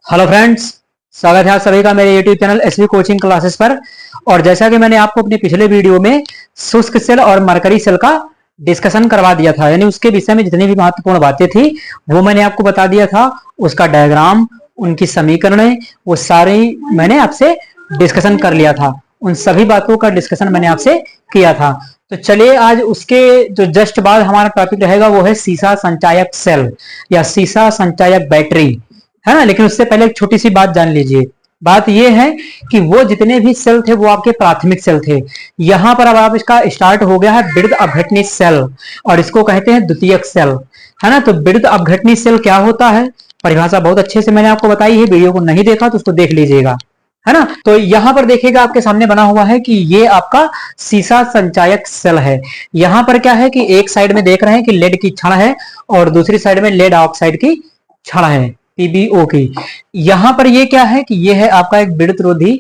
Hello friends, स्वागत है आप सभी का मेरे YouTube channel SV coaching classes पर। और जैसा कि मैंने आपको अपने पिछले वीडियो में शुष्क सेल और मरकरी सेल का डिस्कशन करवा दिया था, यानी उसके विषय में जितनी भी महत्वपूर्ण बातें थी वो मैंने आपको बता दिया था। उसका डायग्राम, उनकी समीकरणें, वो सारी मैंने आपसे डिस्कशन कर लिया था। उन सभी बातों का डिस्कशन मैंने आपसे किया था। तो चलिए, आज उसके जो जस्ट बाद हमारा टॉपिक रहेगा वो है सीसा संचायक सेल या सीसा संचायक बैटरी, है ना। लेकिन उससे पहले एक छोटी सी बात जान लीजिए। बात यह है कि वो जितने भी सेल थे वो आपके प्राथमिक सेल थे। यहां पर अब आप इसका स्टार्ट हो गया है विद्युत अपघटनी सेल, और इसको कहते हैं द्वितीयक सेल, है ना। तो विद्युत अपघटनी सेल क्या होता है, परिभाषा बहुत अच्छे से मैंने आपको बताई है। वीडियो को नहीं देखा तो उसको देख लीजिएगा, है ना। तो यहां पर देखिएगा, आपके सामने बना हुआ है कि ये आपका सीसा संचायक सेल है। यहां पर क्या है कि एक साइड में देख रहे हैं कि लेड की छड़ है और दूसरी साइड में लेड ऑक्साइड की छड़ है, पीबीओ की। यहां पर ये क्या है कि ये है आपका एक विद्युत रोधी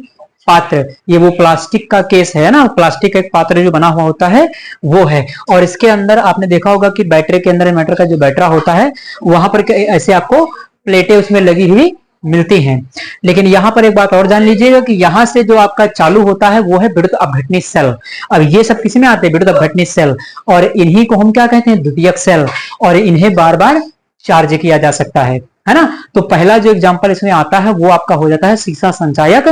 पात्र। ये वो प्लास्टिक का केस है ना, प्लास्टिक का एक पात्र जो बना हुआ होता है वो है। और इसके अंदर आपने देखा होगा कि बैटरी के अंदर इन्वर्टर का जो बैटरा होता है वहां पर ऐसे आपको प्लेटें उसमें लगी हुई मिलती हैं। लेकिन यहां पर एक बात और जान लीजिएगा कि यहां से जो आपका चालू होता है वो है विद्युत अपघटनी सेल। अब ये सब किसी में आते हैं, विद्युत अपघटनी सेल, और इन्हीं को हम क्या कहते हैं, द्वितीयक सेल। और इन्हें बार बार चार्ज किया जा सकता है ना। तो पहला जो एग्जांपल इसमें आता है वो आपका हो जाता है सीसा संचायक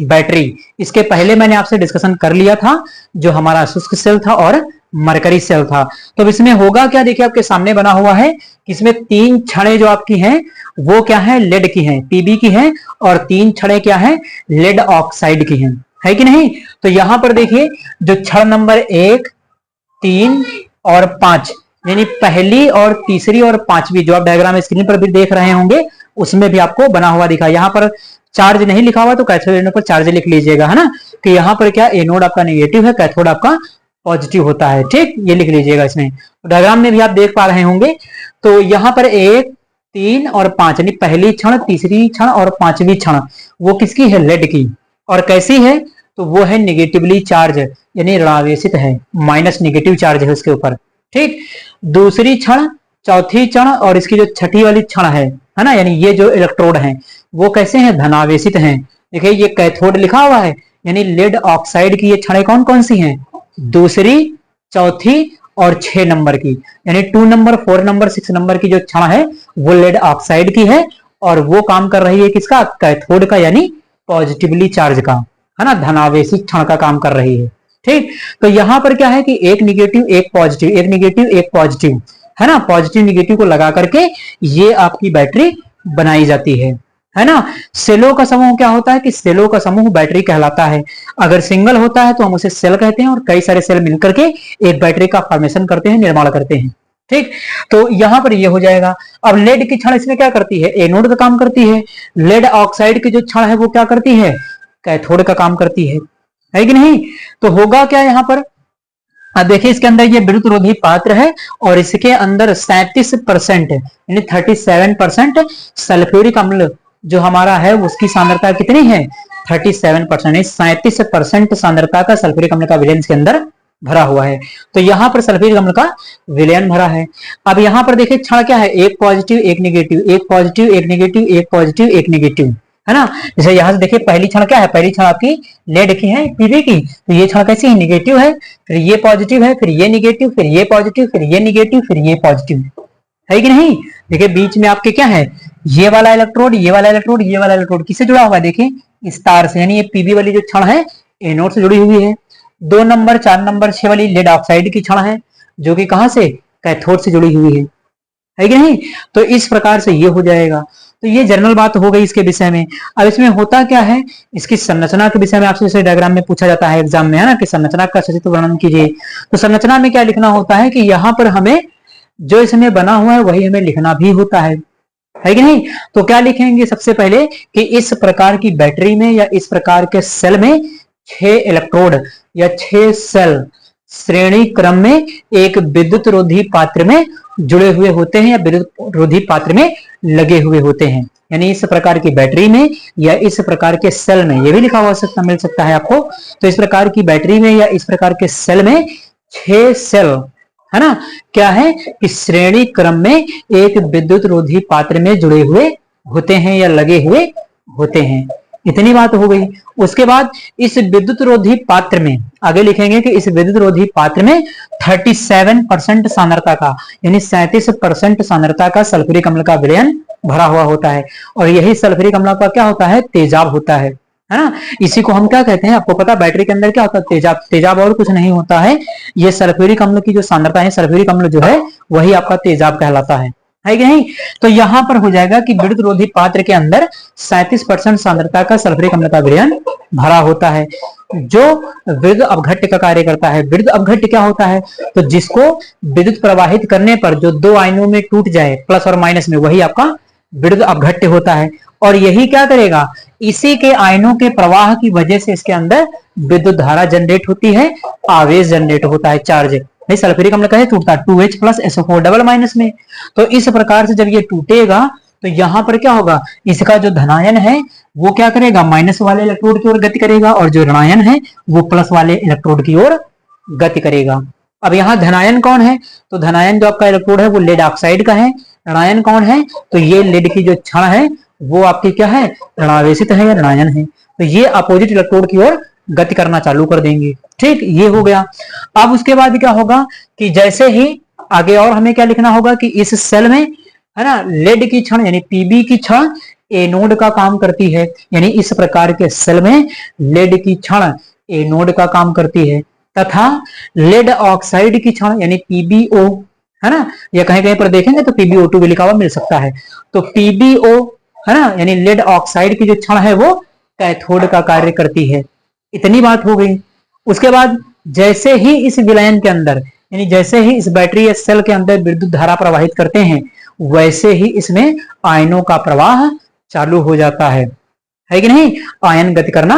बैटरी। इसके पहले मैंने आपसे डिस्कशन कर लिया था जो हमारा शुष्क सेल था और मरकरी सेल था। तो इसमें होगा क्या, देखिए आपके सामने बना हुआ है कि इसमें 3 छड़ें जो आपकी हैं वो क्या है, लेड की हैं, पीबी की हैं, और 3 छड़ें क्या है, लेड ऑक्साइड की हैं, है कि नहीं। तो यहां पर देखिए जो छड़ नंबर 1, 3 और 5, यानी पहली और तीसरी और पांचवी जो आप डायग्राम स्क्रीन पर भी देख रहे होंगे उसमें भी आपको बना हुआ दिखा। यहाँ पर चार्ज नहीं लिखा हुआ तो कैथोड एनोड पर चार्ज लिख लीजिएगा, है ना। कि यहाँ पर क्या एनोड आपका नेगेटिव है, कैथोड आपका पॉजिटिव होता है, ठीक, ये लिख लीजिएगा। इसमें डायग्राम में भी आप देख पा रहे होंगे। तो यहाँ पर 1, 3 और 5, यानी पहली क्षण, तीसरी क्षण और पांचवी क्षण वो किसकी है, लेड की। और कैसी है, तो वो है निगेटिवली चार्ज, यानी ऋणावेशित है, माइनस निगेटिव चार्ज है उसके ऊपर, ठीक। दूसरी क्षण, चौथी क्षण और इसकी जो छठी वाली क्षण है ना, यानी ये जो इलेक्ट्रोड हैं वो कैसे हैं, धनावेशित हैं। देखिए ये कैथोड लिखा हुआ है, यानी लेड ऑक्साइड की ये क्षणें कौन कौन सी हैं, दूसरी, चौथी और 6 नंबर की, यानी 2 नंबर, 4 नंबर, 6 नंबर की जो क्षण है वो लेड ऑक्साइड की है। और वो काम कर रही है किसका, कैथोड का, यानी पॉजिटिवली चार्ज का, है ना, धनावेशित क्षण का काम कर रही है, ठीक। तो यहां पर क्या है कि एक निगेटिव एक पॉजिटिव, एक निगेटिव एक पॉजिटिव, है ना, पॉजिटिव निगेटिव को लगा करके ये आपकी बैटरी बनाई जाती है ना। सेलों का समूह क्या होता है कि सेलों का समूह बैटरी कहलाता है। अगर सिंगल होता है तो हम उसे सेल कहते हैं, और कई सारे सेल मिलकर के एक बैटरी का फॉर्मेशन करते हैं, निर्माण करते हैं, ठीक। तो यहां पर ये हो जाएगा। अब लेड की क्षण इसमें क्या करती है, एनोड का काम करती है। लेड ऑक्साइड की जो क्षण है वो क्या करती है, कैथोड का काम करती है कि नहीं। तो होगा क्या यहां पर, अब देखिए इसके अंदर ये विद्युत रोधी पात्र है और इसके अंदर 37% यानी 37% सल्फ्यूरिक अम्ल जो हमारा है उसकी सांद्रता कितनी है, 37%, 37% सांद्रता का सल्फ्यूरिक अम्ल का विलयन के अंदर भरा हुआ है। तो यहां पर सल्फ्यूरिक अम्ल का विलयन भरा है। अब यहां पर देखिए क्षण क्या है, एक पॉजिटिव एक निगेटिव, एक पॉजिटिव एक निगेटिव, एक पॉजिटिव एक निगेटिव, है ना। जैसे यहां से देखिए पहली क्षण क्या है, पहली क्षण आपकी लेड की है, पीवी की, तो ये क्षण कैसी है, निगेटिव है, फिर ये पॉजिटिव है, फिर ये निगेटिव, फिर ये पॉजिटिव, फिर ये निगेटिव, फिर ये पॉजिटिव, है कि नहीं। देखिए बीच में आपके क्या है, ये वाला इलेक्ट्रोड, ये वाला इलेक्ट्रोड, ये वाला इलेक्ट्रोड किससे जुड़ा हुआ है, देखिए इस तार से, यानी ये पीवी वाली जो क्षण है एनोड से जुड़ी हुई है। 2 नंबर, 4 नंबर, 6 वाली लेड ऑक्साइड की क्षण है जो कि कहां से, कैथोड से जुड़ी हुई है कि नहीं। तो इस प्रकार से ये हो जाएगा। तो ये जनरल बात हो गई इसके विषय में। अब इसमें होता क्या है, इसकी संरचना के विषय में आपसे जैसे डायग्राम में पूछा जाता है एग्जाम में, है ना, कि संरचना का सचित्र वर्णन कीजिए। तो संरचना में क्या लिखना होता है कि यहाँ पर हमें जो इसमें बना हुआ है वही हमें लिखना भी होता है कि नहीं। तो क्या लिखेंगे सबसे पहले कि इस प्रकार की बैटरी में या इस प्रकार के सेल में 6 इलेक्ट्रोड या 6 सेल श्रेणी क्रम में एक विद्युत रोधी पात्र में जुड़े हुए होते हैं या विद्युत रोधी पात्र में लगे हुए होते हैं। यानी इस प्रकार की बैटरी में या इस प्रकार के सेल में, ये भी लिखा हुआ मिल सकता है आपको। तो इस प्रकार की बैटरी में या इस प्रकार के सेल में 6 सेल, है ना, क्या है कि श्रेणी क्रम में एक विद्युत रोधी पात्र में जुड़े हुए होते हैं या लगे हुए होते हैं। इतनी बात हो गई। उसके बाद इस विद्युत रोधी पात्र में आगे लिखेंगे कि इस विद्युत रोधी पात्र में 37% सांद्रता का यानी 37% सांद्रता का सल्फ्यूरिक अम्ल का विलयन भरा हुआ होता है। और यही सल्फ्यूरिक अम्ल का क्या होता है, तेजाब होता है ना। इसी को हम क्या कहते हैं, आपको पता बैटरी के अंदर क्या होता है, तेजाब। तेजाब और कुछ नहीं होता है, ये सल्फ्यूरिक अम्ल की जो सांद्रता है, सल्फ्यूरिक अम्ल जो है वही आपका तेजाब कहलाता है कि नहीं। तो यहां पर हो जाएगा कि विद्युत रोधी पात्र के अंदर 37% सांद्रता का सल्फ्यूरिक अम्ल का विलयन भरा होता है, जो विद्युत अपघट्य का कार्य करता है। विद्युत अपघट्य क्या होता है, तो जिसको विद्युत प्रवाहित करने पर जो दो आयनों में टूट जाए प्लस और माइनस में, वही आपका विद्युत अपघट्य होता है। और यही क्या करेगा, इसी के आयनों के प्रवाह की वजह से इसके अंदर विद्युत धारा जनरेट होती है, आवेश जनरेट होता है, चार्ज। नहीं, सल्फ्यूरिक अम्ल कैसे टूटता है, 2H plus SO4 double minus में। तो इस प्रकार से जब ये टूटेगा तो यहां पर क्या होगा, इसका जो धनायन है वो क्या करेगा, माइनस वाले इलेक्ट्रोड की ओर गति करेगा, और जो ऋणायन है वो प्लस वाले इलेक्ट्रोड की ओर गति करेगा। अब यहाँ धनायन कौन है, तो धनायन जो आपका इलेक्ट्रोड है वो लेड ऑक्साइड का है। ऋणायन कौन है, तो ये लेड की जो क्षण है वो आपकी क्या है, ऋणावेशित है या ऋणायन है। तो ये अपोजिट इलेक्ट्रोड की ओर गति करना चालू कर देंगे। ठीक, ये हो गया। अब उसके बाद क्या होगा कि जैसे ही आगे और हमें क्या लिखना होगा कि इस सेल में है ना, लेड की क्षण यानी पीबी की क्षण एनोड का काम करती है। यानी इस प्रकार के सेल में लेड की क्षण एनोड का काम करती है, तथा लेड ऑक्साइड की क्षण यानी पीबीओ, है ना, या कहीं कहीं पर देखेंगे तो PbO2 भी लिखा हुआ मिल सकता है। तो PbO है ना, यानी लेड ऑक्साइड की जो क्षण है वो कैथोड का कार्य करती है। इतनी बात हो गई। उसके बाद जैसे ही इस विलयन के अंदर यानी जैसे ही इस बैटरी या सेल के अंदर विद्युत धारा प्रवाहित करते हैं, वैसे ही इसमें आयनों का प्रवाह चालू हो जाता है कि नहीं, आयन गति करना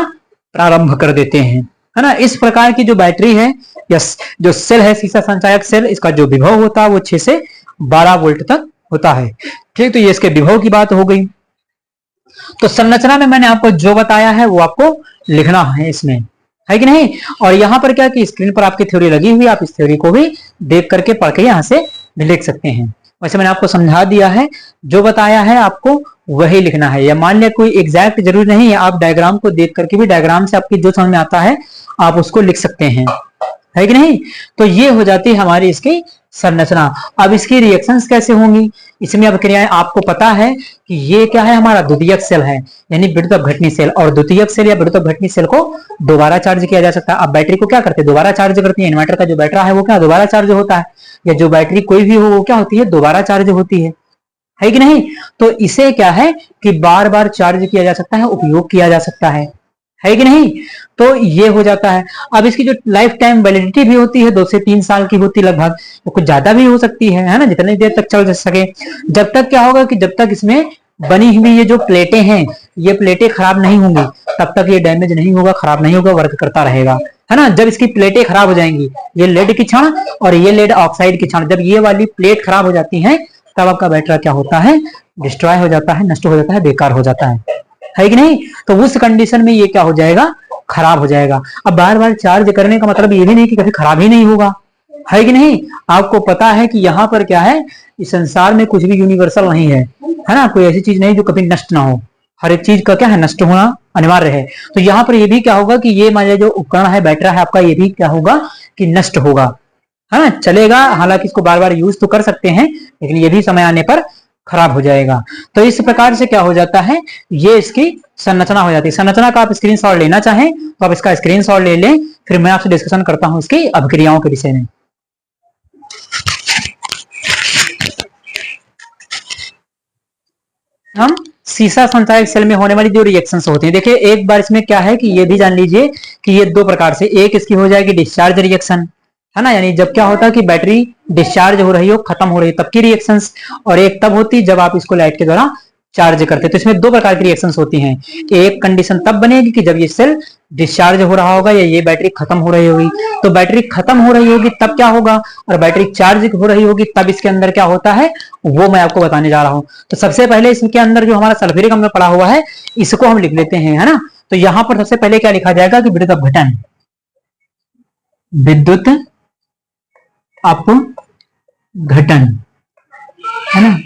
प्रारंभ कर देते हैं, है ना। इस प्रकार की जो बैटरी है या जो सेल है, सीसा संचायक सेल, इसका जो विभव होता है वो 6 से 12 वोल्ट तक होता है। ठीक, तो ये इसके विभव की बात हो गई। तो संरचना में मैंने आपको जो बताया है वो आपको लिखना है इसमें, है कि नहीं। और यहां पर क्या कि स्क्रीन पर आपकी थ्योरी लगी हुई, आप इस थ्योरी को भी देख करके पढ़ के यहां से लिख सकते हैं। वैसे मैंने आपको समझा दिया है, जो बताया है आपको वही लिखना है। या मान लिया कोई एग्जैक्ट जरूरी नहीं है, आप डायग्राम को देख करके भी, डायग्राम से आपकी जो समझ में आता है आप उसको लिख सकते हैं, है कि नहीं। तो ये हो जाती है हमारी इसकी संरचना। अब इसकी रिएक्शंस कैसे होंगी, इसमें अब क्रियाएं आपको पता है कि ये क्या है, हमारा द्वितीयक सेल है यानी विद्युत अपघटनी सेल। और द्वितीयक सेल या विद्युत अपघटनी सेल को दोबारा चार्ज किया जा सकता है। अब बैटरी को क्या करते हैं, दोबारा चार्ज करती है। इन्वर्टर का जो बैटरा है वो क्या दोबारा चार्ज होता है, या जो बैटरी कोई भी हो वो क्या होती है, दोबारा चार्ज होती है कि नहीं। तो इसे क्या है कि बार बार चार्ज किया जा सकता है, उपयोग किया जा सकता है कि नहीं। तो ये हो जाता है। अब इसकी जो लाइफ टाइम वैलिडिटी भी होती है 2 से 3 साल की होती है लगभग, तो कुछ ज्यादा भी हो सकती है ना, जितनी देर तक चल सके। जब तक क्या होगा कि जब तक इसमें बनी हुई ये जो प्लेटें हैं, ये प्लेटें खराब नहीं होंगी, तब तक ये डैमेज नहीं होगा, खराब नहीं होगा, वर्क करता रहेगा, है ना। जब इसकी प्लेटें खराब हो जाएंगी, ये लेड की क्षण और ये लेड ऑक्साइड की क्षण, जब ये वाली प्लेट खराब हो जाती है तब आपका बैटरा क्या होता है, डिस्ट्रॉय हो जाता है, नष्ट हो जाता है, बेकार हो जाता है कि नहीं। तो उस कंडीशन में ये क्या हो जाएगा, खराब हो जाएगा। अब बार बार चार्ज करने का मतलब ये भी नहीं कि कभी खराब ही नहीं होगा, है कि नहीं। आपको पता है कि यहाँ पर क्या है, इस संसार में कुछ भी यूनिवर्सल नहीं है ना, कोई ऐसी चीज नहीं जो कभी नष्ट ना हो। हर एक चीज का क्या है, नष्ट होना अनिवार्य है। तो यहाँ पर ये भी क्या होगा कि ये मान लीजिए जो उपकरण है, बैटरा है आपका, ये भी क्या होगा कि नष्ट होगा, है ना। चलेगा, हालांकि इसको बार बार यूज तो कर सकते हैं, लेकिन ये भी समय आने पर खराब हो जाएगा। तो इस प्रकार से क्या हो जाता है, ये इसकी संरचना हो जाती है। संरचना का आप स्क्रीनशॉट लेना चाहें तो आप इसका स्क्रीनशॉट ले लें, फिर मैं आपसे डिस्कशन करता हूं इसकी अभिक्रियाओं के विषय में। हम सीसा संचायक सेल में होने वाली जो रिएक्शंस होती हैं, देखिए एक बार इसमें क्या है कि ये भी जान लीजिए कि ये दो प्रकार से, एक इसकी हो जाएगी डिस्चार्ज रिएक्शन, है ना, यानी जब क्या होता है कि बैटरी डिस्चार्ज हो रही हो, खत्म हो रही है, तब की रिएक्शंस। और एक तब होती है जब आप इसको लाइट के द्वारा चार्ज करते हैं। तो इसमें दो प्रकार की रिएक्शंस होती हैं। एक कंडीशन तब बनेगी कि जब ये सेल डिस्चार्ज हो रहा होगा या ये बैटरी खत्म हो रही होगी। तो बैटरी खत्म हो रही होगी तब क्या होगा, और बैटरी चार्ज हो रही होगी तब इसके अंदर क्या होता है, वो मैं आपको बताने जा रहा हूं। तो सबसे पहले इसके अंदर जो हमारा सल्फ्यूरिक अम्ल पड़ा हुआ है, इसको हम लिख लेते हैं, है ना। तो यहां पर सबसे पहले क्या लिखा जाएगा कि विद्युत अपघटन, विद्युत अपघटन, है ना।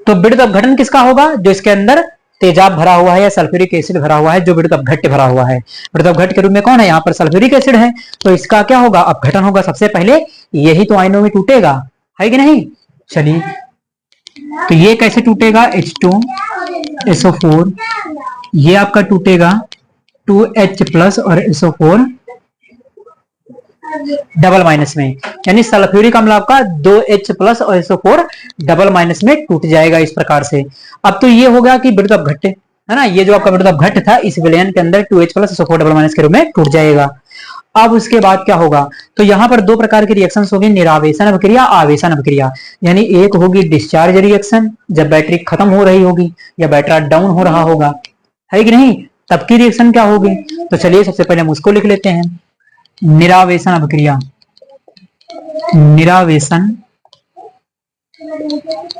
तो विड्थ अपघटन किसका होगा? जो इसके अंदर तेजाब भरा हुआ है या सल्फ्यूरिक एसिड भरा हुआ है, जो विड्थ अपघट्य भरा हुआ है। विड्थ अपघट्य के रूप में कौन है? यहाँ पर सल्फ्यूरिक एसिड है, तो इसका क्या होगा? अपघटन होगा। सबसे पहले यही तो आयनों में टूटेगा, है कि नहीं? चलिए, तो ये कैसे टूटेगा? H2SO4, ये आपका टूटेगा 2H+ और SO4 डबल माइनस में, यानी सल्फ्यूरिक अम्ल आपका 2H+ और SO4 डबल माइनस में टूट जाएगा इस प्रकार से। अब तो ये हो गया कि विड्थ अपघट्य, है ना, ये जो आपका विड्थ अपघट्य था इस विलयन के अंदर 2H+ SO4 डबल माइनस के रूप में टूट जाएगा। अब उसके बाद क्या होगा? तो यहाँ पर दो प्रकार की रिएक्शंस होगी, निरावेशन अभिक्रिया, आवेशन अभिक्रिया। यानी एक होगी डिस्चार्ज रिएक्शन, जब बैटरी खत्म हो रही होगी या बैटरी डाउन हो रहा होगा, है कि नहीं, तब की रिएक्शन क्या होगी? तो चलिए सबसे पहले हम उसको लिख लेते हैं, निरावेशन अभिक्रिया। निरावेशन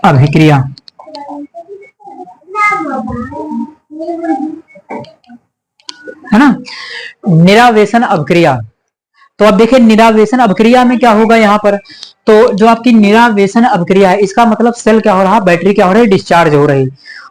अभिक्रिया, है ना, निरावेशन अभिक्रिया। तो अब देखिए निरावेशन अभिक्रिया में क्या होगा यहाँ पर? तो जो आपकी निरावेशन अभिक्रिया है, इसका मतलब सेल क्या हो रहा है? बैटरी क्या हो रही है? डिस्चार्ज हो रही।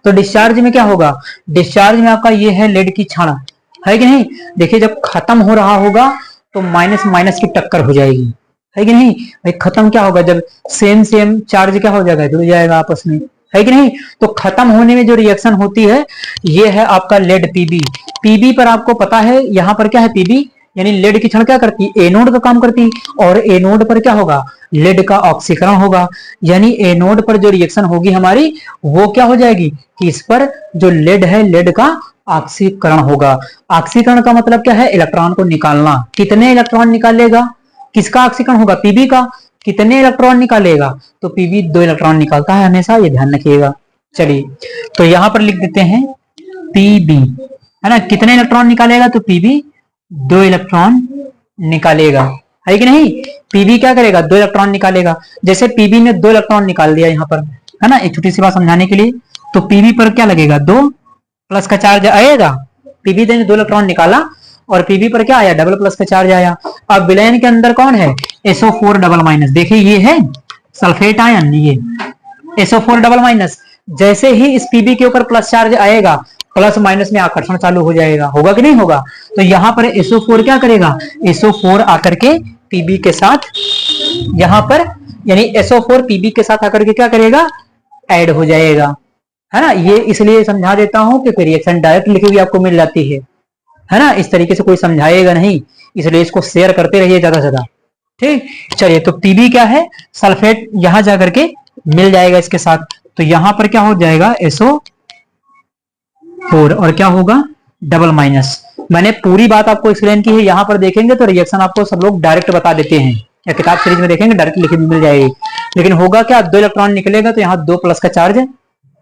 तो डिस्चार्ज में क्या होगा? डिस्चार्ज में आपका ये है लेड की क्षण, है कि नहीं? देखिए जब खत्म हो रहा होगा तो माइनस माइनस की टक्कर हो जाएगी, है कि नहीं भाई? खत्म क्या होगा? जब सेम सेम चार्ज क्या हो जाएगा? जुड़ जाएगा आपस में, है कि नहीं? तो खत्म होने में जो रिएक्शन होती है ये है आपका लेड पीबी। पीबी पर आपको पता है यहाँ पर क्या है? पीबी यानी लेड की क्षण क्या करती है? एनोड का काम करती है, और एनोड पर क्या होगा? लेड का ऑक्सीकरण होगा। यानी एनोड पर जो रिएक्शन होगी हमारी वो क्या हो जाएगी कि इस पर जो लेड है लेड का ऑक्सीकरण होगा। ऑक्सीकरण का मतलब क्या है? इलेक्ट्रॉन को निकालना। कितने इलेक्ट्रॉन निकालेगा? किसका ऑक्सीकरण होगा? पीबी का। कितने इलेक्ट्रॉन निकालेगा? तो पीबी 2 इलेक्ट्रॉन निकालता है हमेशा, ये ध्यान रखिएगा। चलिए तो यहां पर लिख देते हैं पीबी, है ना। कितने इलेक्ट्रॉन निकालेगा? तो पीबी 2 इलेक्ट्रॉन निकालेगा, है कि नहीं? पीबी क्या करेगा? 2 इलेक्ट्रॉन निकालेगा। जैसे पीबी ने 2 इलेक्ट्रॉन निकाल दिया यहाँ पर, है ना, एक छोटी सी बात समझाने के लिए। तो पीबी पर क्या लगेगा? 2 प्लस का चार्ज आएगा। पीबी ने 2 इलेक्ट्रॉन निकाला और पीबी पर क्या आया? डबल प्लस का चार्ज आया। अब विलयन के अंदर कौन है? SO4 double minus. देखिए ये है सल्फेट आयन, ये SO4 डबल माइनस। जैसे ही इस पीबी के ऊपर प्लस चार्ज आएगा, प्लस माइनस में आकर्षण चालू हो जाएगा, होगा कि नहीं होगा? तो यहां पर SO4 क्या करेगा? SO4 आकर के पीबी के साथ यहां पर, यानी SO4 पीबी के साथ आकर के क्या करेगा? ऐड हो जाएगा, है ना। ये इसलिए समझा देता हूं कि रिएक्शन डायरेक्ट लिखी हुई आपको मिल जाती है ना। इस तरीके से कोई समझाएगा नहीं, इसलिए इसको शेयर करते रहिए ज्यादा से ज्यादा, ठीक। चलिए तो पीबी क्या है? सल्फेट यहां जाकर के मिल जाएगा इसके साथ। तो यहां पर क्या हो जाएगा? SO4 और क्या होगा? Double minus. मैंने पूरी बात आपको एक्सप्लेन की है। यहां पर देखेंगे तो रिएक्शन आपको सब लोग डायरेक्ट बता देते हैं, या किताब सीरीज में देखेंगे डायरेक्ट लिखी मिल जाएगी। लेकिन होगा क्या? 2 इलेक्ट्रॉन निकलेगा तो यहाँ 2 प्लस का चार्ज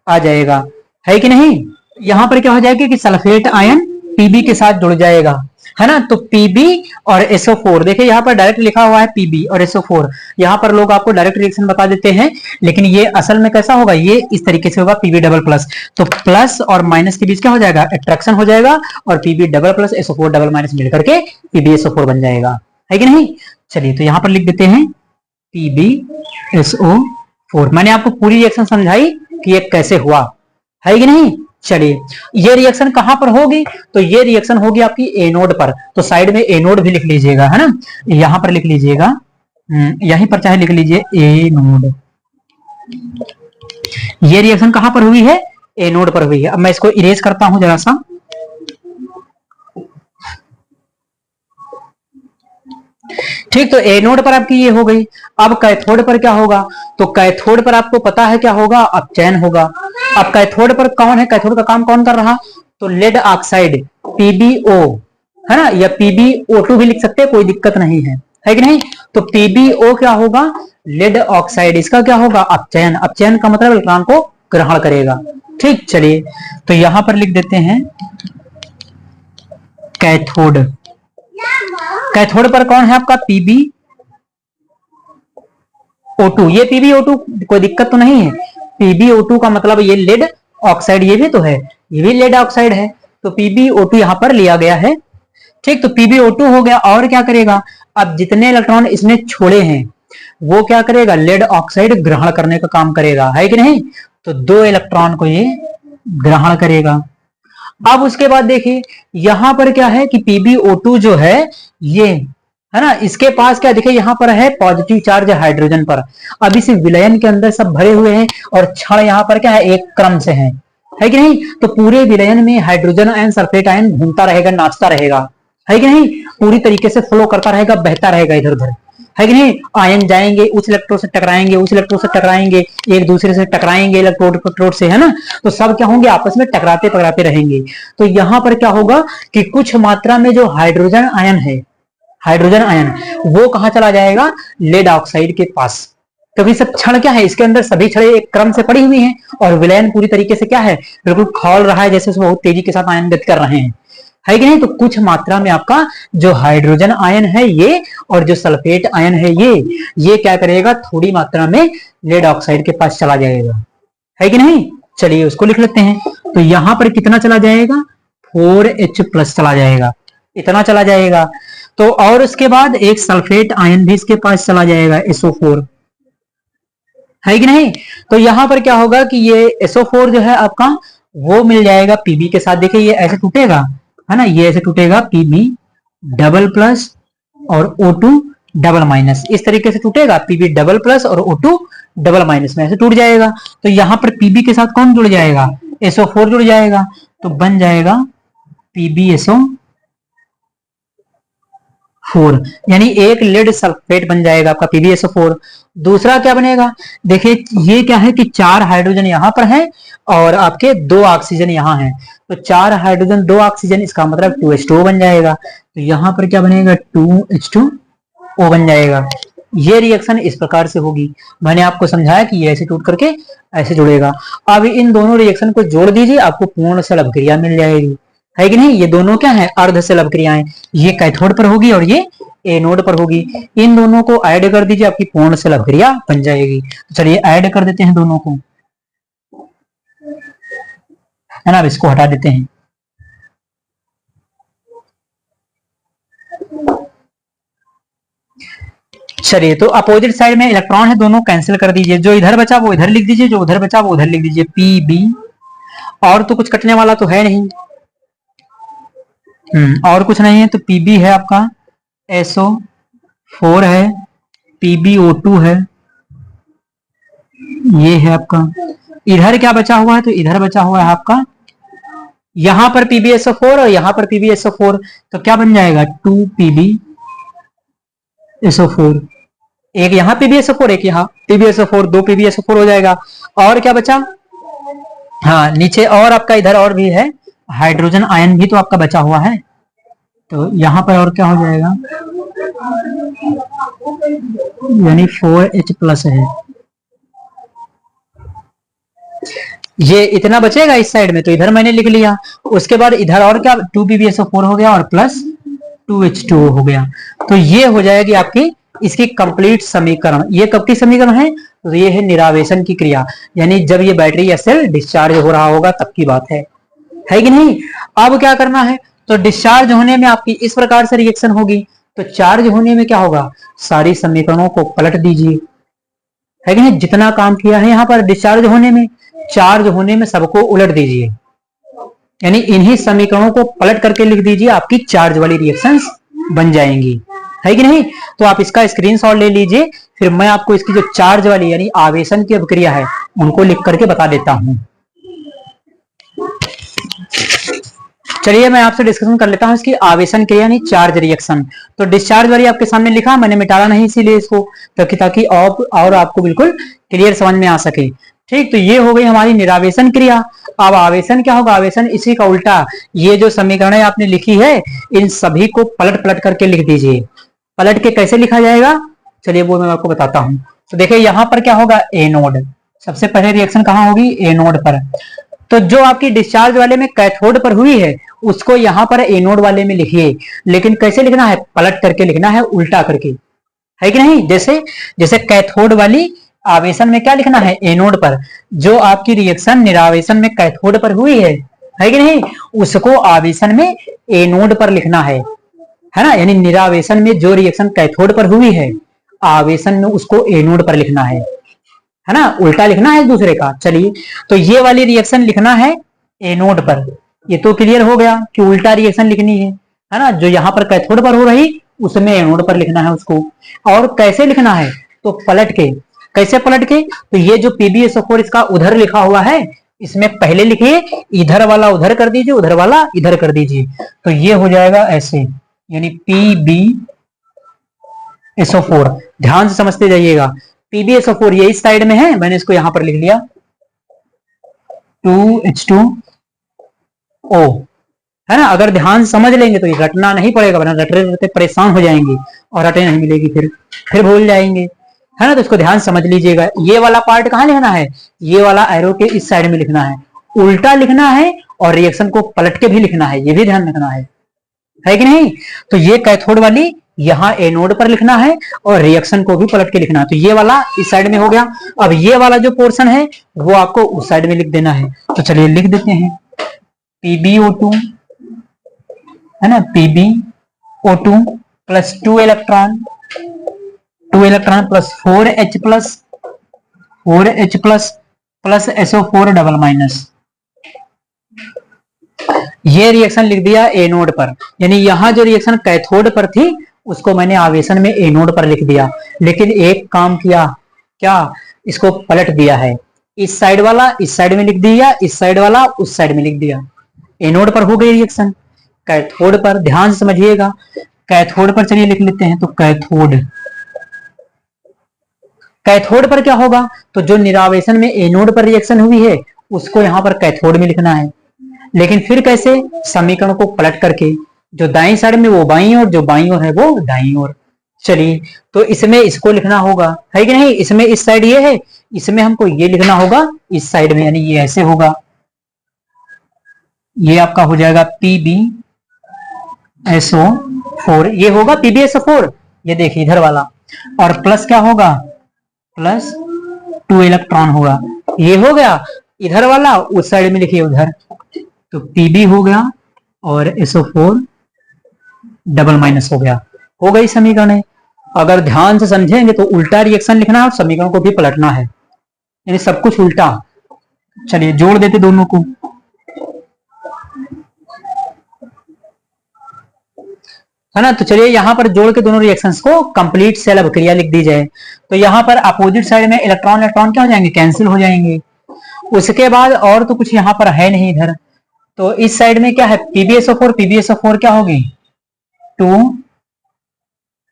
आ जाएगा, है कि नहीं। यहां पर क्या हो जाएगा कि सल्फेट आयन पीबी के साथ जुड़ जाएगा, है ना। तो पीबी और SO4, देखिए यहाँ पर डायरेक्ट लिखा हुआ है पीबी और SO4। यहाँ पर लोग आपको डायरेक्ट रिएक्शन बता देते हैं, लेकिन ये असल में कैसा होगा? ये इस तरीके से होगा, पीबी डबल प्लस। तो प्लस और माइनस के बीच क्या हो जाएगा? अट्रैक्शन हो जाएगा, और P B double plus SO4 double minus मिलकर के पीबी SO4 बन जाएगा, है कि नहीं। चलिए तो यहाँ पर लिख देते हैं पीबी SO4। मैंने आपको पूरी रिएक्शन समझाई कि ये कैसे हुआ, है कि नहीं। चलिए ये रिएक्शन कहां पर होगी? तो ये रिएक्शन होगी आपकी एनोड पर। तो साइड में एनोड भी लिख लीजिएगा, है ना, यहां पर लिख लीजिएगा, यहीं पर चाहे लिख लीजिए एनोड। ये रिएक्शन कहां पर हुई है? एनोड पर हुई है। अब मैं इसको इरेज करता हूं जरा सा। ठीक, तो एनोड पर आपकी ये हो गई। अब कैथोड पर क्या होगा? तो कैथोड पर आपको पता है क्या होगा? अपचयन होगा। अब कैथोड पर कौन है? कैथोड का काम कौन कर रहा? तो लेड ऑक्साइड PbO, है ना, या PbO2 भी लिख सकते हैं, कोई दिक्कत नहीं है कि नहीं। तो PbO क्या होगा? Lead oxide. इसका क्या होगा? अपचयन। अपचयन का मतलब इलेक्ट्रॉन को ग्रहण करेगा, ठीक। चलिए तो यहां पर लिख देते हैं कैथोड। कैथोड पर कौन है आपका? PbO2। ये PbO2 कोई दिक्कत तो नहीं है। PbO2 का मतलब ये लेड ऑक्साइड, ये भी तो है, ये भी लेड ऑक्साइड है। तो PbO2 यहां पर लिया गया है, ठीक। तो PbO2 हो गया, और क्या करेगा? अब जितने इलेक्ट्रॉन इसने छोड़े हैं वो क्या करेगा? लेड ऑक्साइड ग्रहण करने का काम करेगा, है कि नहीं। तो 2 इलेक्ट्रॉन को ये ग्रहण करेगा। अब उसके बाद देखिए यहां पर क्या है कि PbO2 जो है ये है ना, इसके पास क्या देखिए यहां पर है पॉजिटिव चार्ज हाइड्रोजन पर। अब इस विलयन के अंदर सब भरे हुए हैं और क्षण यहां पर क्या है एक क्रम से है कि नहीं। तो पूरे विलयन में हाइड्रोजन आयन सल्फेट आयन घूमता रहेगा, नाचता रहेगा, है कि नहीं, पूरी तरीके से फ्लो करता रहेगा, बहता रहेगा इधर उधर, है कि नहीं। आयन जाएंगे उस इलेक्ट्रोड से टकराएंगे, उस इलेक्ट्रोड से टकराएंगे, एक दूसरे से टकराएंगे इलेक्ट्रोड से, है ना। तो सब क्या होंगे आपस में टकराते टकराते रहेंगे। तो यहां पर क्या होगा कि कुछ मात्रा में जो हाइड्रोजन आयन है, हाइड्रोजन आयन वो कहां चला जाएगा, लेड ऑक्साइड के पास। क्योंकि सब क्षण क्या है, इसके अंदर सभी क्षण एक क्रम से पड़ी हुई हैं और विलयन पूरी तरीके से क्या है, बिल्कुल खौल रहा है, जैसे बहुत तेजी के साथ आयन गति कर रहे हैं, है कि नहीं। तो कुछ मात्रा में आपका जो हाइड्रोजन आयन है ये और जो सल्फेट आयन है ये क्या करेगा, थोड़ी मात्रा में लेड ऑक्साइड के पास चला जाएगा, है कि नहीं। चलिए उसको लिख लेते हैं। तो यहां पर कितना चला जाएगा, 4H+ चला जाएगा, इतना चला जाएगा। तो और उसके बाद एक सल्फेट आयन भी इसके पास चला जाएगा, SO4, है कि नहीं। तो यहां पर क्या होगा कि ये SO4 जो है आपका वो मिल जाएगा Pb के साथ। देखिए ये ऐसे टूटेगा, है ना, ये ऐसे टूटेगा Pb++ और O2-, इस तरीके से टूटेगा, Pb++ और O2-, में ऐसे टूट जाएगा। तो यहां पर Pb के साथ कौन जुड़ जाएगा, SO4 जुड़ जाएगा। तो बन जाएगा PbSO4, यानी एक लेड सल्फेट बन जाएगा आपका PbSO4। दूसरा क्या बनेगा, देखिए ये क्या है कि 4 हाइड्रोजन यहां पर है और आपके 2 ऑक्सीजन यहां है। तो 4 हाइड्रोजन 2 ऑक्सीजन, इसका मतलब 2H2O बन जाएगा। तो यहां पर क्या बनेगा, 2H2O बन जाएगा। ये रिएक्शन इस प्रकार से होगी, मैंने आपको समझाया कि ये ऐसे टूट करके ऐसे जुड़ेगा। अब इन दोनों रिएक्शन को जोड़ दीजिए, आपको पूर्ण सल अभिक्रिया मिल जाएगी, है कि नहीं। ये दोनों क्या है, अर्ध सल अभिक्रियाएं, ये कैथोड पर होगी और ये एनोड पर होगी। इन दोनों को ऐड कर दीजिए, आपकी पूर्ण सल अभिक्रिया बन जाएगी। तो चलिए ऐड कर देते हैं दोनों को, है ना। अब इसको हटा देते हैं। चलिए तो अपोजिट साइड में इलेक्ट्रॉन है, दोनों कैंसिल कर दीजिए, जो इधर बचा वो इधर लिख दीजिए, जो उधर बचा वो उधर लिख दीजिए, Pb। और तो कुछ कटने वाला तो है नहीं, और कुछ नहीं है। तो Pb है आपका, SO4 है, PbO2 है, ये है आपका। इधर क्या बचा हुआ है, तो इधर बचा हुआ है आपका, यहां पर PbSO4 और यहां पर PbSO4। तो क्या बन जाएगा, 2PbSO4, एक यहाँ PbSO4 एक यहाँ PbSO4, 2 PbSO4 हो जाएगा। और क्या बचा, हाँ नीचे और आपका इधर और भी है, हाइड्रोजन आयन भी तो आपका बचा हुआ है। तो यहां पर और क्या हो जाएगा, यानी 4H+ है, ये इतना बचेगा इस साइड में, तो इधर मैंने लिख लिया। उसके बाद इधर और क्या, 2PbSO4 हो गया और प्लस 2H2O हो गया। तो ये हो जाएगी आपकी इसकी कंप्लीट समीकरण। ये कब की समीकरण है, तो ये है निरावेशन की क्रिया, यानी जब ये बैटरी या सेल डिस्चार्ज हो रहा होगा तब की बात है कि नहीं। अब क्या करना है, तो डिस्चार्ज होने में आपकी इस प्रकार से रिएक्शन होगी। तो चार्ज होने में क्या होगा, सारी समीकरणों को पलट दीजिए, है कि नहीं। जितना काम किया है यहाँ पर डिस्चार्ज होने में, चार्ज होने में सबको उलट दीजिए, यानी इन्हीं समीकरणों को पलट करके लिख दीजिए, आपकी चार्ज वाली रिएक्शंस बन जाएंगी, है कि नहीं। तो आप इसका स्क्रीनशॉट ले लीजिए, फिर मैं आपको इसकी जो चार्ज वाली यानी आवेशन की अभिक्रिया है उनको लिख करके बता देता हूं। चलिए मैं आपसे डिस्कशन कर लेता हूं इसकी आवेशन क्रिया यानी चार्ज रिएक्शन। तो डिस्चार्ज वाली आपके सामने लिखा, मैंने मिटाना नहीं इसीलिए इसको, ताकि और आपको बिल्कुल क्लियर समझ में आ सके। ठीक, तो ये हो गई हमारी निरावेशन क्रिया। अब आवेशन क्या होगा, आवेशन इसी का उल्टा, ये जो समीकरणें आपने लिखी है इन सभी को पलट पलट करके लिख दीजिए। पलट के कैसे लिखा जाएगा, चलिए वो मैं आपको बताता हूं। तो देखिए यहां पर क्या होगा, एनोड, सबसे पहले रिएक्शन कहां होगी, एनोड पर। तो जो आपकी डिस्चार्ज वाले में कैथोड पर हुई है उसको यहां पर एनोड वाले में लिखिए, लेकिन कैसे लिखना है, पलट करके लिखना है, उल्टा करके, है कि नहीं। जैसे कैथोड वाली आवेशन में क्या लिखना है, एनोड पर। जो आपकी रिएक्शन निरावेशन में कैथोड पर हुई है कि नहीं, उसको आवेशन में एनोड पर लिखना है ना। यानी निरावेशन में जो रिएक्शन कैथोड पर हुई है, आवेशन में उसको एनोड पर लिखना है है ना, उल्टा लिखना है एक दूसरे का। चलिए, तो ये वाली रिएक्शन लिखना है एनोड पर। ये तो क्लियर हो गया कि उल्टा रिएक्शन लिखनी है ना, जो यहाँ पर कैथोड पर हो रही उसमें एनोड पर लिखना है उसको। और कैसे लिखना है, तो पलट के। कैसे पलट के, तो ये जो PbSO4 इसका उधर लिखा हुआ है, इसमें पहले लिखिए, इधर वाला उधर कर दीजिए, उधर वाला इधर कर दीजिए, तो ये हो जाएगा ऐसे, यानी PbSO4। ध्यान से समझते जाइएगा, PbSO4 ये इस साइड में है, मैंने इसको यहां पर लिख लिया 2H2O, है ना। अगर ध्यान समझ लेंगे तो ये रटना नहीं पड़ेगा, वरना रटते रटते परेशान हो जाएंगे और रटे नहीं मिलेगी, फिर भूल जाएंगे, है ना। तो इसको ध्यान समझ लीजिएगा। ये वाला पार्ट कहां लिखना है, ये वाला एरो के इस साइड में लिखना है, उल्टा लिखना है और रिएक्शन को पलट के भी लिखना है, ये भी ध्यान रखना है कि नहीं। तो ये कैथोड वाली यहाँ एनोड पर लिखना है और रिएक्शन को भी पलट के लिखना है। तो ये वाला इस साइड में हो गया। अब ये वाला जो पोर्शन है वो आपको उस साइड में लिख देना है। तो चलिए लिख देते हैं, PbO2, है ना, PbO2 plus 2 electron plus 4H plus SO4 double minus. ये रिएक्शन लिख दिया एनोड पर, यानी यहां जो रिएक्शन कैथोड पर थी उसको मैंने आवेशन में एनोड पर लिख दिया। लेकिन एक काम किया, क्या, इसको पलट दिया है, इस साइड वाला इस साइड में लिख दिया, इस साइड वाला उस साइड में लिख दिया। एनोड पर हो गई रिएक्शन, कैथोड पर ध्यान से समझिएगा। कैथोड पर चलिए लिख लेते हैं, तो कैथोड पर क्या होगा, तो जो निरावेशन में एनोड पर रिएक्शन हुई है उसको यहां पर कैथोड में लिखना है। लेकिन फिर कैसे, समीकरण को पलट करके, जो दाईं साइड में वो बाईं ओर, जो बाईं ओर है वो दाईं ओर। चलिए, तो इसमें इसको लिखना होगा, है कि नहीं। इसमें इस साइड ये है, इसमें हमको ये लिखना होगा इस साइड में, यानी ये ऐसे होगा, ये आपका हो जाएगा PbSO4, ये होगा PbSO4, ये देखिए इधर वाला। और प्लस क्या होगा, प्लस 2 इलेक्ट्रॉन होगा, ये हो गया। इधर वाला उस साइड में लिखिए उधर, तो Pb हो गया और SO4 डबल माइनस हो गया। हो गई समीकरण। अगर ध्यान से समझेंगे तो उल्टा रिएक्शन लिखना है और समीकरण को भी पलटना है, यानी सब कुछ उल्टा। चलिए जोड़ देते दोनों को, है ना। तो चलिए यहां पर जोड़ के दोनों रिएक्शंस को कंप्लीट सेल अभिक्रिया लिख दी जाए। तो यहां पर अपोजिट साइड में इलेक्ट्रॉन क्या हो जाएंगे, कैंसिल हो जाएंगे। उसके बाद और तो कुछ यहां पर है नहीं इधर, तो इस साइड में क्या है, PbSO4 क्या होगी 2,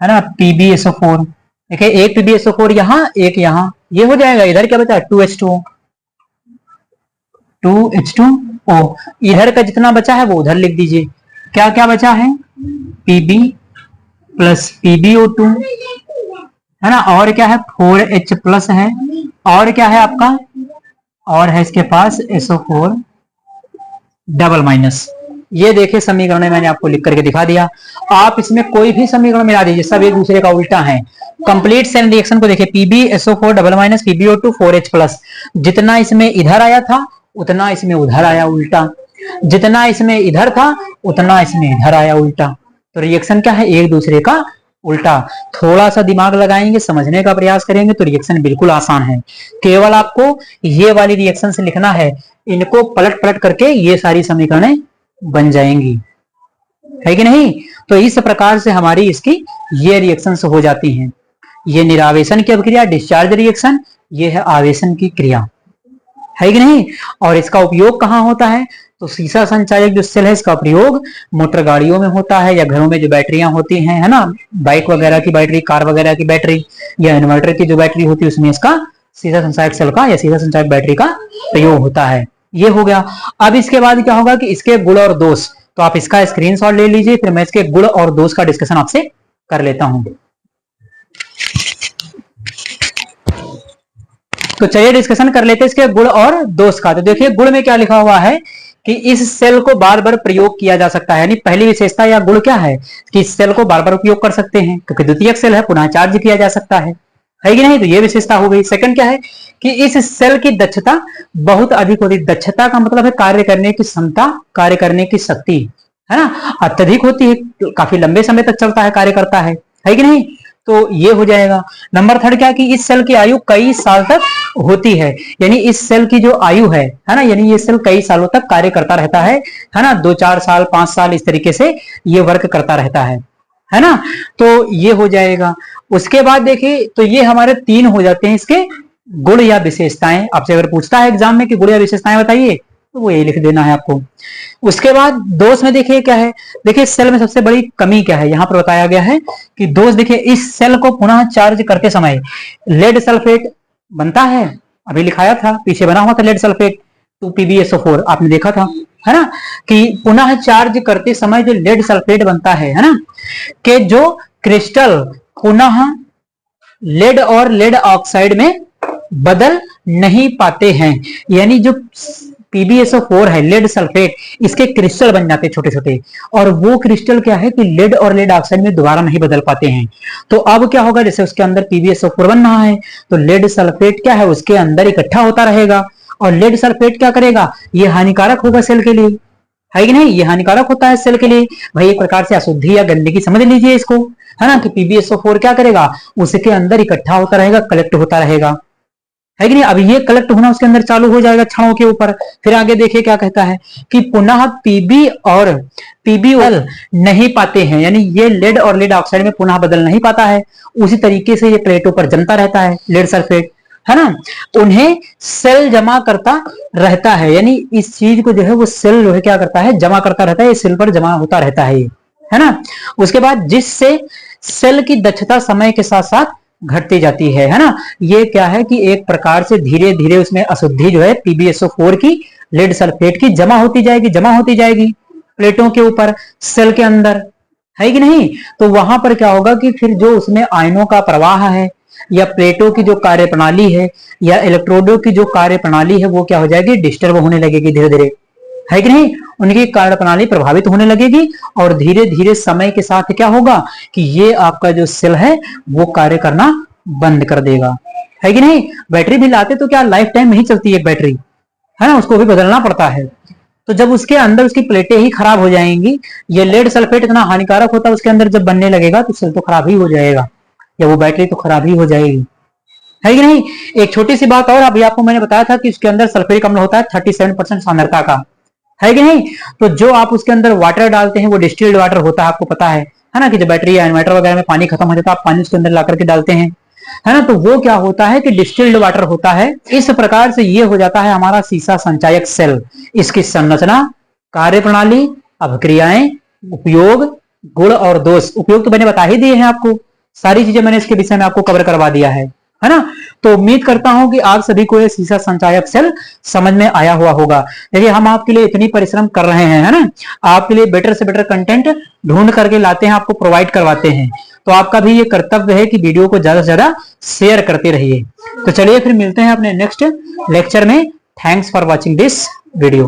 है ना, PbSO4। देखिए एक PbSO4 यहां, एक यहां, ये हो जाएगा। इधर क्या बचा, 2H2O। इधर का जितना बचा है वो उधर लिख दीजिए। क्या क्या बचा है, Pb प्लस PbO2, है ना, और क्या है 4H प्लस है, और क्या है आपका, और है इसके पास SO4 डबल माइनस। ये देखिए समीकरण मैंने आपको लिख करके दिखा दिया। आप इसमें कोई भी समीकरण मिला दीजिए, सब एक दूसरे का उल्टा है। कंप्लीट सेल रिएक्शन को देखिए, PbSO4 double minus PbO2 4H plus, जितना इसमें इधर आया था उतना इसमें उधर आया उल्टा, जितना इसमें इधर था उतना इसमें इधर आया उल्टा। तो रिएक्शन क्या है, एक दूसरे का उल्टा। थोड़ा सा दिमाग लगाएंगे, समझने का प्रयास करेंगे तो रिएक्शन बिल्कुल आसान है। केवल आपको ये वाली रिएक्शन से लिखना है, इनको पलट पलट करके ये सारी समीकरणें बन जाएंगी, है कि नहीं। तो इस प्रकार से हमारी इसकी ये रिएक्शंस हो जाती हैं। ये निरावेशन की अभिक्रिया डिस्चार्ज रिएक्शन, ये है आवेशन की क्रिया, है कि नहीं। और इसका उपयोग कहाँ होता है, तो सीसा संचायक जो सेल है इसका प्रयोग मोटर गाड़ियों में होता है, या घरों में जो बैटरियां होती हैं, है ना, बाइक वगैरह की बैटरी, कार वगैरह की बैटरी, या इन्वर्टर की जो बैटरी होती है उसमें इसका सीसा संचायक सेल का या सीसा संचायक बैटरी का प्रयोग होता है। ये हो गया। अब इसके बाद क्या होगा कि इसके गुण और दोष, तो आप इसका स्क्रीनशॉट ले लीजिए, फिर मैं इसके गुण और दोष का डिस्कशन आपसे कर लेता हूं। तो चलिए डिस्कशन कर लेते हैं इसके गुण और दोष का। तो देखिए गुण में क्या लिखा हुआ है कि इस सेल को बार बार प्रयोग किया जा सकता है, यानी पहली विशेषता या गुण क्या है कि इस सेल को बार बार उपयोग कर सकते हैं, क्योंकि द्वितीयक सेल है, पुनः चार्ज किया जा सकता है कि नहीं। तो ये विशेषता हो गई। सेकंड क्या है कि इस सेल की दक्षता बहुत अधिक होती है। दक्षता का मतलब है कार्य करने की क्षमता, कार्य करने की शक्ति, है ना, अत्यधिक होती है, काफी लंबे समय तक चलता है, कार्य करता है कि नहीं। तो ये हो जाएगा। नंबर थर्ड क्या कि इस सेल की आयु कई साल तक होती है, यानी इस सेल की जो आयु है ना, यानी ये सेल कई सालों तक कार्य करता रहता है ना, 2-4 साल 5 साल इस तरीके से ये वर्क करता रहता है ना। तो ये हो जाएगा। उसके बाद देखिए तो ये हमारे 3 हो जाते हैं इसके गुण या विशेषताएं। आपसे अगर पूछता है एग्जाम में कि गुण या विशेषताएं बताइए तो वो ये लिख देना है आपको। उसके बाद दोष में देखिए क्या है, देखिए सेल में सबसे बड़ी कमी क्या है, यहां पर बताया गया है कि दोष देखिए इस सेल को पुनः चार्ज करते समय लेड सल्फेट बनता है, अभी लिखाया था पीछे बना हुआ था लेड सल्फेट 2PbSO4 आपने देखा था, है ना, कि पुनः चार्ज करते समय जो लेड सल्फेट बनता है ना, कि जो क्रिस्टल पुनः लेड और लेड ऑक्साइड में बदल नहीं पाते हैं, यानी जो PbSO4 है लेड सल्फेट, इसके क्रिस्टल बन जाते हैं छोटे छोटे, और वो क्रिस्टल क्या है कि लेड और लेड ऑक्साइड में दोबारा नहीं बदल पाते हैं। तो अब क्या होगा, जैसे उसके अंदर PbSO4 बन रहा है तो लेड सल्फेट क्या है उसके अंदर इकट्ठा होता रहेगा, और लेड सल्फेट क्या करेगा, ये हानिकारक होगा सेल के लिए, है कि नहीं, ये हानिकारक होता है सेल के लिए। भाई एक प्रकार से अशुद्धि या गंदगी समझ लीजिए इसको, है ना, कि PbSO4 क्या करेगा उसके अंदर इकट्ठा होता रहेगा, कलेक्ट होता रहेगा, है कि नहीं। अब ये कलेक्ट होना उसके अंदर चालू हो जाएगा क्षणों के ऊपर। फिर आगे देखिए क्या कहता है कि पुनः Pb और PbOl नहीं पाते हैं, यानी ये लेड और लेड ऑक्साइड में पुनः बदल नहीं पाता है, उसी तरीके से ये प्लेटों पर जमता रहता है लेड सल्फेट, है ना, उन्हें सेल जमा करता रहता है, यानी इस चीज को जो है वो सेल जो है क्या करता है जमा करता रहता है, ये सेल पर जमा होता रहता है ना। उसके बाद जिससे सेल की दक्षता समय के साथ साथ घटती जाती है ना। ये क्या है कि एक प्रकार से धीरे धीरे उसमें अशुद्धि जो है PbSO4 की लेड सल्फेट की जमा होती जाएगी प्लेटों के ऊपर सेल के अंदर, है कि नहीं। तो वहां पर क्या होगा कि फिर जो उसमें आयनों का प्रवाह है या प्लेटों की जो कार्य प्रणाली है या इलेक्ट्रोडों की जो कार्य प्रणाली है वो क्या हो जाएगी, डिस्टर्ब होने लगेगी धीरे धीरे, है कि नहीं, उनकी कार्य प्रणाली प्रभावित होने लगेगी, और धीरे धीरे समय के साथ क्या होगा कि ये आपका जो सेल है वो कार्य करना बंद कर देगा, है कि नहीं। बैटरी भी लाते तो क्या लाइफ टाइम नहीं चलती है बैटरी, है ना, उसको भी बदलना पड़ता है। तो जब उसके अंदर उसकी प्लेटें ही खराब हो जाएंगी, ये लेड सल्फेट इतना हानिकारक होता है उसके अंदर जब बनने लगेगा तो सेल तो खराब ही हो जाएगा, या वो बैटरी तो खराब ही हो जाएगी, है कि नहीं। एक छोटी सी बात और, अभी आपको मैंने बताया था कि उसके अंदर सल्फ्यूरिक अम्ल होता है 37% सांद्रता का, है कि नहीं। तो जो आप उसके अंदर वाटर डालते हैं वो डिस्टिल्ड वाटर होता है, आपको पता है ना, कि जब बैटरी या इन्वर्टर वगैरह में पानी खत्म हो जाता है आप पानी उसके अंदर ला करके डालते हैं, है ना, तो वो क्या होता है कि डिस्टिल्ड वाटर होता है। इस प्रकार से ये हो जाता है हमारा सीसा संचायक सेल। इसकी संरचना, कार्य प्रणाली, अभिक्रियाएं, उपयोग, गुण और दोष। उपयोग तो मैंने बता ही दिए हैं आपको, सारी चीजें मैंने इसके विषय में आपको कवर करवा दिया है ना। तो उम्मीद करता हूं कि आप सभी को ये सीसा संचायक सेल समझ में आया हुआ होगा। देखिए हम आपके लिए इतनी परिश्रम कर रहे हैं, है ना, आपके लिए बेटर से बेटर कंटेंट ढूंढ करके लाते हैं, आपको प्रोवाइड करवाते हैं। तो आपका भी ये कर्तव्य है कि वीडियो को ज्यादा से ज्यादा शेयर करते रहिए। तो चलिए फिर मिलते हैं अपने नेक्स्ट लेक्चर में। Thanks for watching this video.